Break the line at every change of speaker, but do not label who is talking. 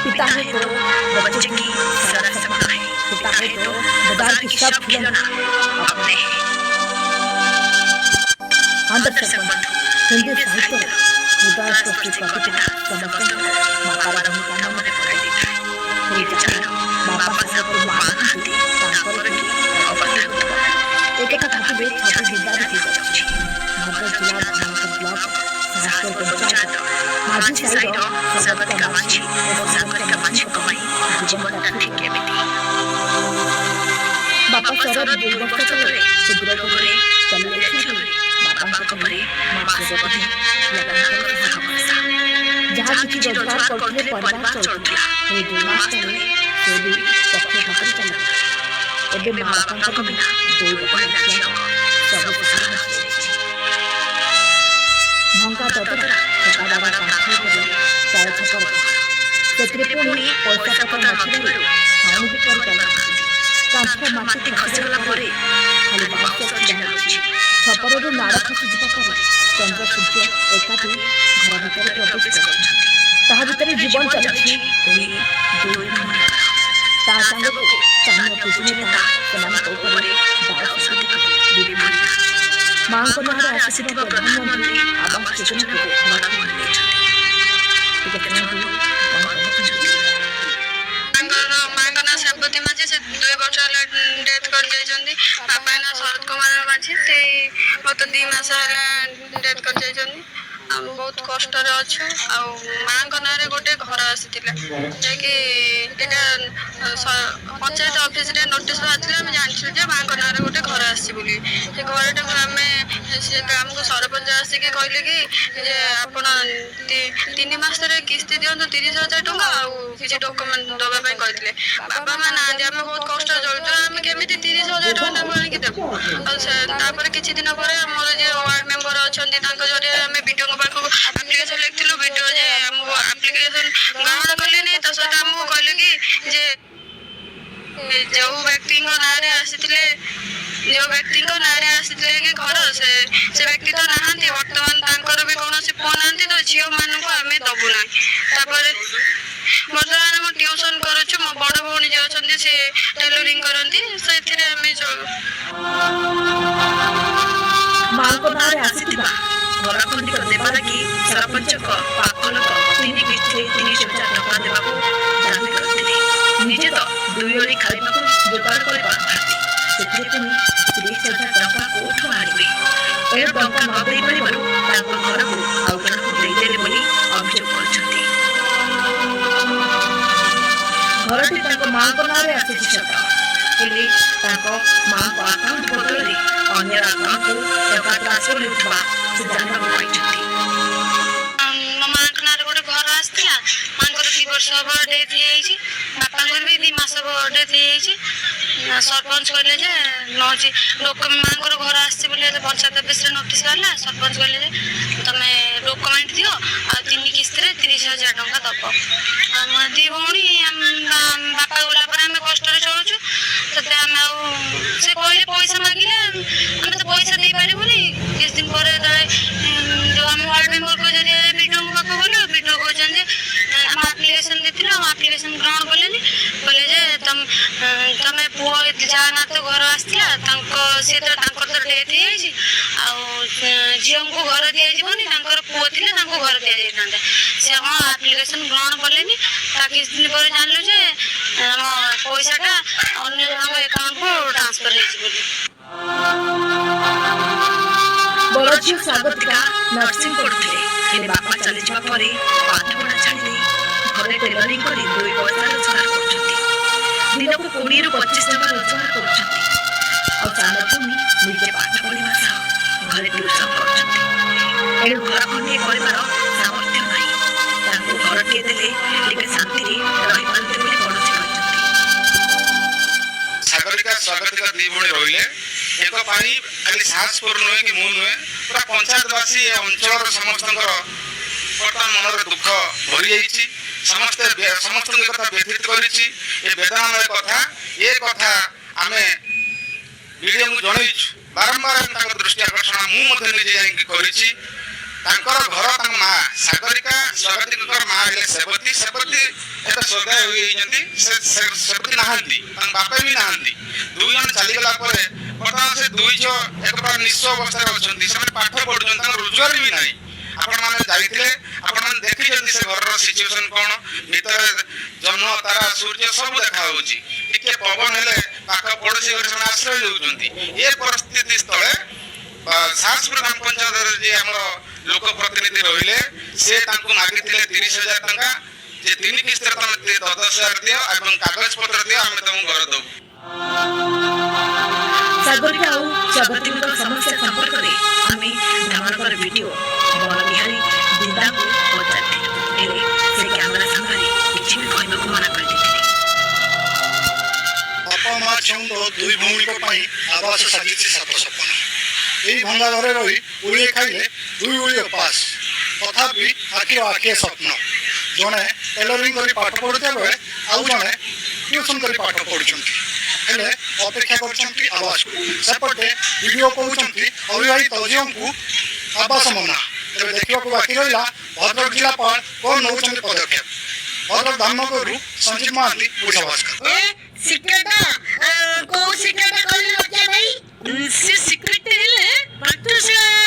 पिता है तो बच्चे की सारा सपना है। पिता है तो बाजार की सब खिलौना अपने हैं। अंदर बंधु हिंदी साहित्य उदार प्रस्तुत कविता समस्त मातार भूमिका मने पकाई देता है। ये जानो बापा सब महानती तांकर की अवतार एक भावे छाती विद्यार्थी की जाउछि। भद्रक जिला धामनगर ब्लॉक सहस्त्र पंचायत माझी साइड सबत कामाची और सागर कामाची कमाई जीवन ठीक केमिति बापा सरद दुर्गत करे सुग्रह करे चले बापा करे मां से बने लगातार हमासा जहां किछि रोजगार करते परिवार चलता हे दुई मास तले से भी पक्ष भाकर चला एबे मां बापा को बिना दुई बच्चा सब भंगा दतरा ठेकादार काठी करे चार छकर सेत्रे पुणी पैसा टका नथिले खाऊ भी कर चला कांठ माटी खसगला परे खाली बास जानुछि छपररू नाड़ खसी जिबा परे चंद्र सूर्य एकाठी घर भीतर प्रवेश करछथि ताहा भीतर जीवन चलछि दुई ता संग चाहना कुचनेता समान ऊपरे दास दीदी मां को नारे आशीर्वाद प्रधानमंत्री आवास योजना को हमारा मान
सेपति माझी से 2 वर्ष डेथ कर जाइछन्ती। पापा ना शरद कुमार माझी से मत 2 मास डेथ कर जाइछन्ती। हम बहुत कष्ट रे अछु आ मां को नारे गोटे घर आसीतिला कि एटा पंचायत ऑफिस रे नोटिस आथिला हम जानछु जे मां को नारे गोटे घर आसी बोली से घरटा हमें से ग्राम को सरपंच आसी के कहले कि जे आपण 3 मास रे किस्ती दियंतो 30,000 टका आ किछि डॉक्यूमेंट दबा पय कहथिले। बाबा मां ना दे हम बहुत कष्ट जलतो हम केमिति 30,000 टका बणी के देबो तापर किछि दिन परे हमर जे वार्ड मेंबर अछंती तांको जरे हम वीडियो पाखो एप्लिकेशन लिखथिलु वीडियो जे हम एप्लिकेशन ग्रहण करले नै त सटा हम कहले कि जे जो व्यक्ति को नारे आसीथिले जो व्यक्ति को नारे आसीथिले कि घर से व्यक्ति तो नाहंती वर्तमान तांकर भी कोनोसी फोन आंती तो झियो मान को हमें दबु ना तापर वर्तमान हम ट्यूशन करूछु मो बड़ भौणी जे अछंती से टेलरिंग करंती सेथिरे हमें
मां को नारे आसीथिबा घर खंडी कर देबा कि सरपंच को पाखल को 3 किस्ती 30,000 टका देबा को दाबी करथिले निजे तो दुइयोरी खाइबा को जोगाड़ करे पारथि सेथिरे पुनी 30,000 टका कोठो आनिबे ए टका न देई परिबारु ताको घर को आउ को देई देले बोली अभियोग करछथि। घरटी ताको मां को नारे आसीछि सता हेले ताको मां को अकाउंट बदलले अन्य अकाउंट को टका ट्रांसफर होतबा से जानबा पाइछथि।
मां को नारे गोटे घर आस्तिला मां को 2 वर्ष डेथ हेछि बापा को भी 2 मास डेथ हेछि सरपंच कहले जे नोची लोक मां को घर आसी बोले पंचायत ऑफिस रे नोटिस करला सरपंच कहले जे तमे डॉक्यूमेंट दियो आ 3 किस्त रे 30,000 टका दबो हम दी भौणी बापा गला पर हम कष्ट रे चलुछु तते हम से कहले पैसा मांगिले हम तो पैसा दे पारे बोली किस दिन पर जो हम वार्ड मेंबर को जरिए वीडियो को बोलो वीडियो को जंजे हम एप्लीकेशन देथिलो हम एप्लीकेशन ग्रहण करलेनी बोले जे तमे पुओ जाना तो घर आस्तिला तांको से तो तांकर तो डेथ हेछि आ जियम को घर दिया जीवनी तांकर पुओ थिले तांको घर दिया जाइतांते से हम एप्लीकेशन ग्रहण करलेनी ताकि किस दिन पर जानलो जे हम पैसाटा अन्य जन अकाउंट को ट्रांसफर हेछि बोली।
बड़झियो स्वागतिका नर्सिंग पढ़ुଥିଲେ ହେଲେ ବାପା ଚାଲିଯିବା ପରେ ପାଠ ପଢା ଛାଡ଼ି ଘରେ ଟେଲରିଂ କରି 2 ପଇସା ରୋଜଗାର କରୁଛନ୍ତି। ଦିନକୁ 20 ରୁ 25 ଟଙ୍କା ରୋଜଗାର କରୁଛନ୍ତି ଆଉ ଚାନ୍ଦପୁନି ନିଜେ ପାଠ ପଢିବା ସହ ଘରେ ଟ୍ୟୁସନ କରୁଛନ୍ତି। ଏଣୁ ଘର ଖଣ୍ଡେ କରିବାର ସାମର୍ଥ୍ୟ ନାହିଁ ତାଙ୍କୁ ଘରଟିଏ ଦେଲେ ଟିକେ ଶାନ୍ତିରେ ରହିପାରନ୍ତି ବୋଲି ପଡ଼ୋଶୀ କହିଛନ୍ତି।
ସାଗରିକା ସ୍ୱାଗତିକା 2 ଭଉଣୀ ରହିଲେ एक पानी खाली साहस कर नुहे कि मुझे नुहे पूरा पंचायतवासी अंचल समस्त बर्तमान मन दुख भरी जाइए समस्त कथा व्यथित करी वेदनामय कथा ये कथा आम वीडियो को जनईु बारंबार दृष्टि आकर्षण मुझे निजे जाकि घर माँ सागरिका स्वागतिक माँ सेवती सेवती एक ସଦା ହୋଇଯାଇଛନ୍ତି ସେମିତି ନାହାନ୍ତି ତାଙ୍କ ବାପା ବି ନାହାନ୍ତି 2 ଜଣ ଚାଲିଗଲା ପରେ ବର୍ତ୍ତମାନ ସେ 2 ଝିଅ ଏକ ପ୍ରକାର ନିଃସ୍ୱ ଅବସ୍ଥାରେ ଅଛନ୍ତି ସେମାନେ ପାଠ ପଢୁଛନ୍ତି ତାଙ୍କ ରୋଜଗାର ବି ନାହିଁ ଆପଣମାନେ ଯାଇଥିଲେ ଆପଣମାନେ ଦେଖିଛନ୍ତି ସେ ଘରର ସିଚୁଏସନ କ'ଣ ଭିତରେ ଜହ୍ନ ତାରା ସୂର୍ଯ୍ୟ ସବୁ ଦେଖା ହେଉଛି ଟିକେ ପବନ ହେଲେ ପାଖ ପଡ଼ୋଶୀ ଘରେ ସେମାନେ ଆଶ୍ରୟ ନେଉଛନ୍ତି ଏ ପରିସ୍ଥିତି ସ୍ଥଳେ ସାସପୁର ଗ୍ରାମ ପଞ୍ଚାୟତରେ ଯିଏ ଆମର ଲୋକ ପ୍ରତିନିଧି ରହିଲେ ସେ ତାଙ୍କୁ ମାଗିଥିଲେ 30,000 ଟଙ୍କା ଯେ 3 କିସ୍ତିରେ ତମେ 10,000 ଦିଅ ଏବଂ କାଗଜ ପତ୍ର ଦିଅ ଆମେ ତମକୁ ଘର ଦେବୁ।
ସାଗରିକା ଆଉ ଜଗତୀଙ୍କ ସମସ୍ୟା ସମ୍ପର୍କରେ ଆମେ ସେମାନଙ୍କର ଭିଡ଼ିଓ ବଳ ବିହାରୀ ଦିଦାଙ୍କୁ ପଚାରିଥିଲୁ ହେଲେ ସେ କ୍ୟାମେରା ସାମ୍ନାରେ କିଛି ବି କହିବାକୁ ମନା କରିଦେଇଥିଲେ।
ବାପା ମା ଛୁଆଙ୍କ 2 ଭଉଣୀଙ୍କ ପାଇଁ ଆବାସ ସାଜିଛି 7 ସପନ ଏହି ଭଙ୍ଗା ଘରେ ରହି ଉଳିଏ ଖାଇଲେ 2 ଉଳି ଉପାସ ତଥାପି ଆଖିର ଆଖିଏ ସ୍ୱପ୍ନ ଜଣେ ଟେଲରିଂ କରି ପାଠ ପଢ଼ୁଥିବା ବେଳେ ଆଉ ଜଣେ ଟ୍ୟୁସନ୍ କରି ପାଠ ପଢ଼ୁଛନ୍ତି ହେଲେ ଅପେକ୍ଷା କରୁଛନ୍ତି ଆବାସକୁ ସେପଟେ ଭିଡ଼ିଓ କହୁଛନ୍ତି ଅବିବାହିତ ଝିଅଙ୍କୁ ଆବାସ ମନା ତେବେ ଦେଖିବାକୁ ବାକି ରହିଲା ଭଦ୍ରକ ଜିଲ୍ଲାପାଳ କ'ଣ ନେଉଛନ୍ତି ପଦକ୍ଷେପ ଭଦ୍ରକ ଧାମନଗରରୁ ସଞ୍ଜୀବ ମହାନ୍ତି ବୁଢ଼ା ଭାସ୍କର
ସିକ୍ରେଟ କୋଉ ସିକ୍ରେଟ କହିଲେ ଲଜ୍ଜା ଭାଇ ସେ ସିକ୍ରେଟ ହେଲେ ପାଠଶାଳା